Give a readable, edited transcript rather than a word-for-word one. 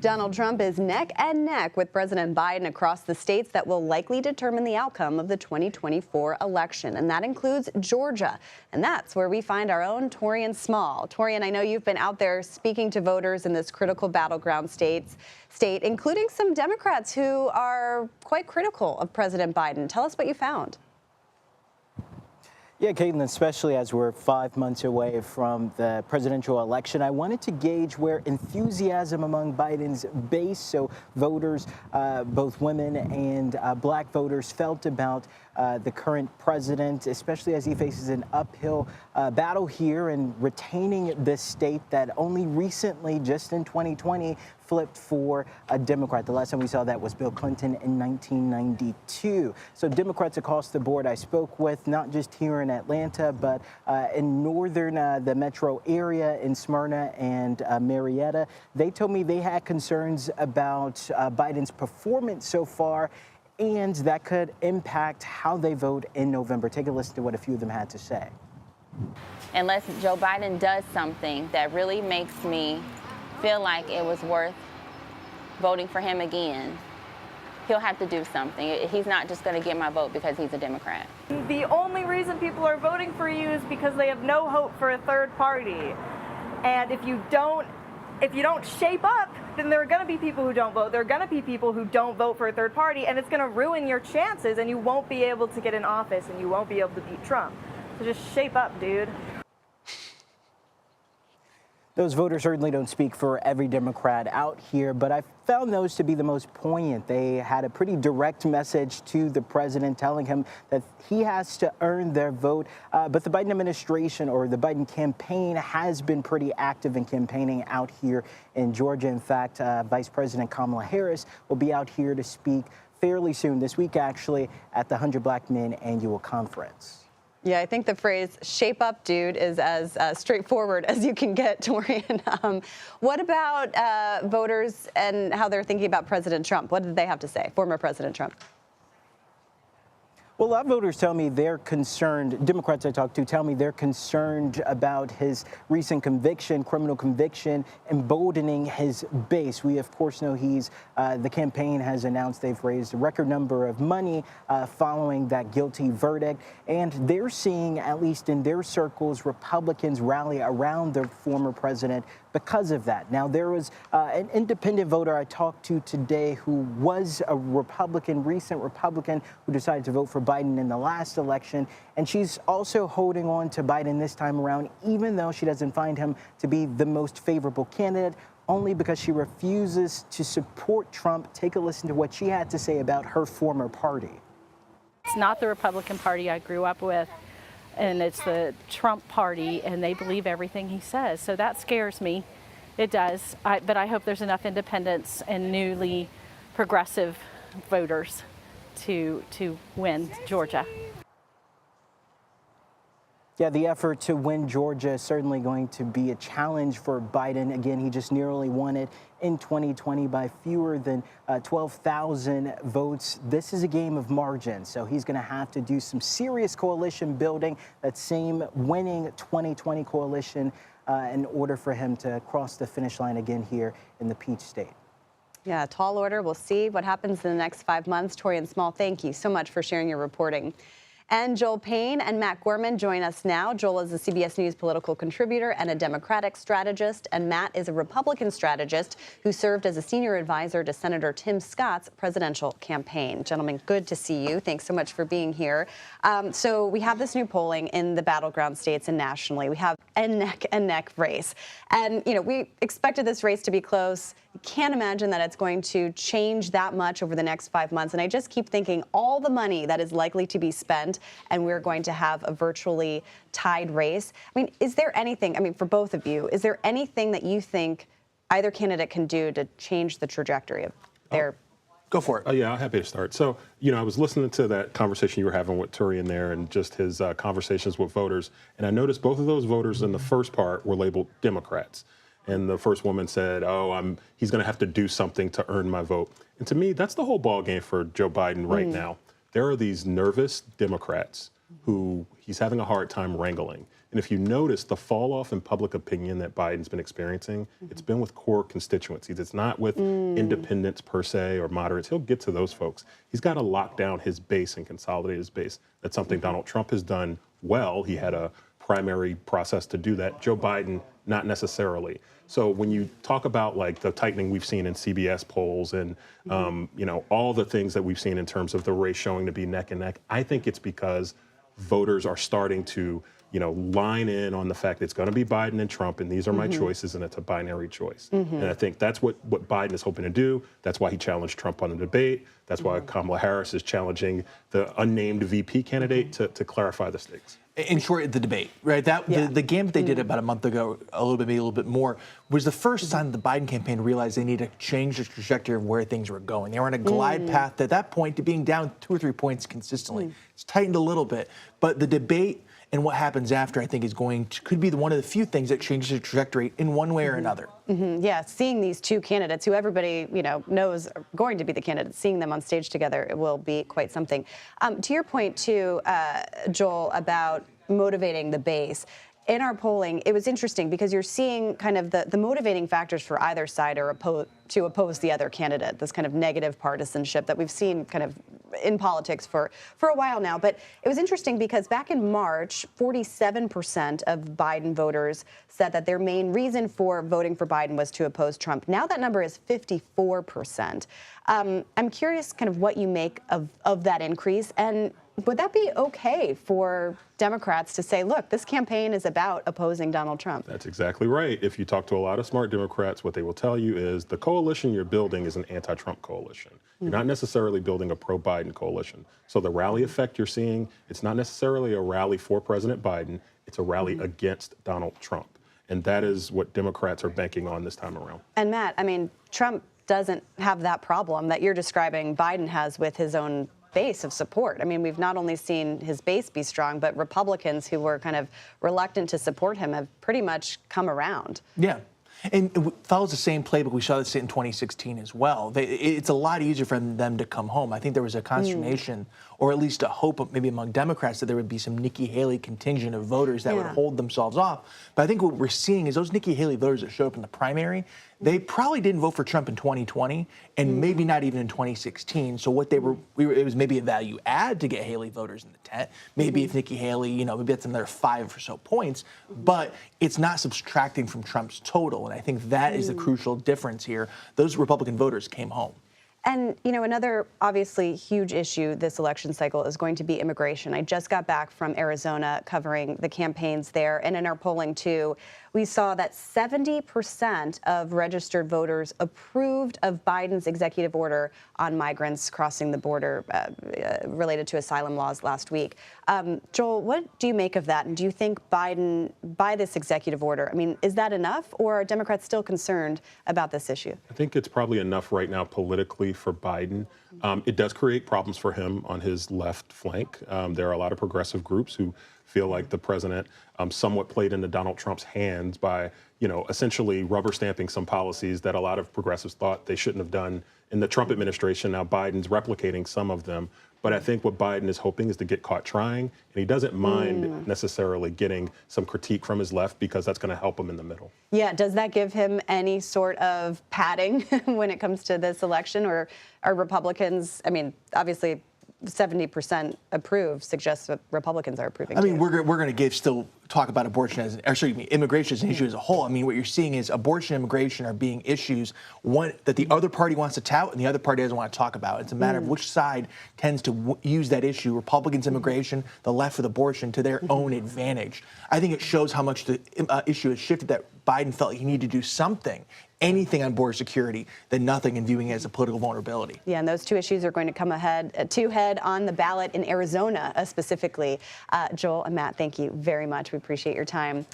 Donald Trump is neck and neck with President Biden across the states that will likely determine the outcome of the 2024 election. And that includes Georgia. And that's where we find our own Taurean Small. Taurean, I know you've been out there speaking to voters in this critical battleground state, including some Democrats who are quite critical of President Biden. Tell us what you found. Yeah, Caitlin, especially as we're 5 months away from the presidential election, I wanted to gauge where enthusiasm among Biden's base, so voters, both women and black voters, felt about the current president, especially as he faces an uphill battle here in retaining this state that only recently, just in 2020, flipped for a Democrat. The last time we saw that was Bill Clinton in 1992. So Democrats across the board I spoke with, not just here in Atlanta, but in northern, the metro area in Smyrna and Marietta, they told me they had concerns about Biden's performance so far, and that could impact how they vote in November. Take a listen to what a few of them had to say. Unless Joe Biden does something that really makes me feel like it was worth voting for him again, he'll have to do something. He's not just going to get my vote because he's a Democrat. The only reason people are voting for you is because they have no hope for a third party. And if you don't shape up, then there are going to be people who don't vote. There are going to be people who don't vote for a third party, and it's going to ruin your chances, and you won't be able to get in office, and you won't be able to beat Trump. So just shape up, dude. Those voters certainly don't speak for every Democrat out here, but I found those to be the most poignant. They had a pretty direct message to the president telling him that he has to earn their vote. But the Biden administration, or the Biden campaign, has been pretty active in campaigning out here in Georgia. In fact, Vice President Kamala Harris will be out here to speak fairly soon, this week actually, at the 100 Black Men annual conference. Yeah, I think the phrase "shape up, dude" is as straightforward as you can get, Taurean. What about voters and how they're thinking about President Trump? What did they have to say, former President Trump? Well, a lot of voters tell me they're concerned, Democrats I talk to tell me they're concerned about his recent criminal conviction, emboldening his base. We, of course, know the campaign has announced they've raised a record number of money following that guilty verdict. And they're seeing, at least in their circles, Republicans rally around their former president because of that. Now, there was an independent voter I talked to today who was a Republican, recent Republican, who decided to vote for Biden in the last election. And she's also holding on to Biden this time around, even though she doesn't find him to be the most favorable candidate, only because she refuses to support Trump. Take a listen to what she had to say about her former party. It's not the Republican Party I grew up with, and it's the Trump Party, and they believe everything he says. So that scares me. It does. But I hope there's enough independents and newly progressive voters to win Georgia. Yeah, the effort to win Georgia is certainly going to be a challenge for Biden. Again, he just nearly won it in 2020 by fewer than 12,000 votes. This is a game of margin, so he's going to have to do some serious coalition building, that same winning 2020 coalition, in order for him to cross the finish line again here in the Peach State. Yeah, tall order. We'll see what happens in the next 5 months. Taurean Small, thank you so much for sharing your reporting. And Joel Payne and Matt Gorman join us now. Joel is a CBS News political contributor and a Democratic strategist, and Matt is a Republican strategist who served as a senior advisor to Senator Tim Scott's presidential campaign. Gentlemen, good to see you. Thanks so much for being here. So we have this new polling in the battleground states and nationally. We have a neck race. And, you know, we expected this race to be close. Can't imagine that it's going to change that much over the next 5 months. And I just keep thinking all the money that is likely to be spent, and we're going to have a virtually tied race. I mean, is there anything, I mean, for both of you, is there anything that you think either candidate can do to change the trajectory of their... Go for it. Yeah, I'm happy to start. So, you know, I was listening to that conversation you were having with Taurean there and just his conversations with voters. And I noticed both of those voters in the first part were labeled Democrats. And the first woman said, he's going to have to do something to earn my vote. And to me, that's the whole ball game for Joe Biden right now. There are these nervous Democrats who he's having a hard time wrangling. And if you notice the fall off in public opinion that Biden's been experiencing, it's been with core constituencies. It's not with independents per se or moderates. He'll get to those folks. He's got to lock down his base and consolidate his base. That's something Donald Trump has done well. He had a primary process to do that. Joe Biden, not necessarily. So when you talk about like the tightening we've seen in CBS polls and all the things that we've seen in terms of the race showing to be neck and neck, I think it's because voters are starting to line in on the fact that it's going to be Biden and Trump, and these are my choices, and it's a binary choice. And I think that's what Biden is hoping to do. That's why he challenged Trump on the debate. That's why Kamala Harris is challenging the unnamed VP candidate to clarify the stakes. In short, the debate, right? The gambit they did about a month ago, maybe a little bit more, was the first sign that the Biden campaign realized they need to change the trajectory of where things were going. They were on a glide path at that point to being down 2 or 3 points consistently. It's tightened a little bit, but the debate and what happens after, I think, could be one of the few things that changes the trajectory in one way or another. Yeah, seeing these two candidates who everybody knows are going to be the candidates, seeing them on stage together, it will be quite something. To your point too, Joel, about motivating the base. In our polling, it was interesting because you're seeing kind of the motivating factors for either side are to oppose the other candidate, this kind of negative partisanship that we've seen kind of in politics for a while now. But it was interesting because back in March, 47% of Biden voters said that their main reason for voting for Biden was to oppose Trump. Now that number is 54%. I'm curious kind of what you make of that increase, and would that be okay for Democrats to say, look, this campaign is about opposing Donald Trump? That's exactly right. If you talk to a lot of smart Democrats, what they will tell you is the coalition you're building is an anti-Trump coalition. You're not necessarily building a pro-Biden coalition. So the rally effect you're seeing, it's not necessarily a rally for President Biden. It's a rally against Donald Trump. And that is what Democrats are banking on this time around. And Matt, I mean, Trump doesn't have that problem that you're describing Biden has with his own base of support. I mean, we've not only seen his base be strong, but Republicans who were kind of reluctant to support him have pretty much come around. Yeah. And it follows the same playbook. We saw this in 2016 as well. It's a lot easier for them to come home. I think there was a consternation, or at least a hope, maybe among Democrats, that there would be some Nikki Haley contingent of voters that would hold themselves off. But I think what we're seeing is those Nikki Haley voters that showed up in the primary, they probably didn't vote for Trump in 2020, and maybe not even in 2016. So what it was maybe a value add to get Haley voters in the tent. Maybe if Nikki Haley, maybe that's another 5 or so points, but it's not subtracting from Trump's total. And I think that is the crucial difference here. Those Republican voters came home. And, another obviously huge issue this election cycle is going to be immigration. I just got back from Arizona covering the campaigns there. And in our polling, too, we saw that 70% of registered voters approved of Biden's executive order on migrants crossing the border related to asylum laws last week. Joel, what do you make of that? And do you think Biden, by this executive order, I mean, is that enough, or are Democrats still concerned about this issue? I think it's probably enough right now politically for Biden. It does create problems for him on his left flank. There are a lot of progressive groups who feel like the president somewhat played into Donald Trump's hands by, essentially rubber stamping some policies that a lot of progressives thought they shouldn't have done in the Trump administration. Now Biden's replicating some of them. But I think what Biden is hoping is to get caught trying, and he doesn't mind necessarily getting some critique from his left because that's going to help him in the middle. Yeah, does that give him any sort of padding when it comes to this election, or are Republicans, I mean, obviously 70% approve suggests that Republicans are approving. I mean, we're going to still talk about abortion immigration as an issue as a whole. I mean, what you're seeing is abortion and immigration are being issues that the other party wants to tout and the other party doesn't want to talk about. It's a matter of which side tends to use that issue, Republicans immigration, the left with abortion, to their own advantage. I think it shows how much the issue has shifted, that Biden felt he needed to do something, anything on border security, than nothing, and viewing it as a political vulnerability. Yeah, and those two issues are going to come head on the ballot in Arizona specifically. Joel and Matt, thank you very much. We appreciate your time.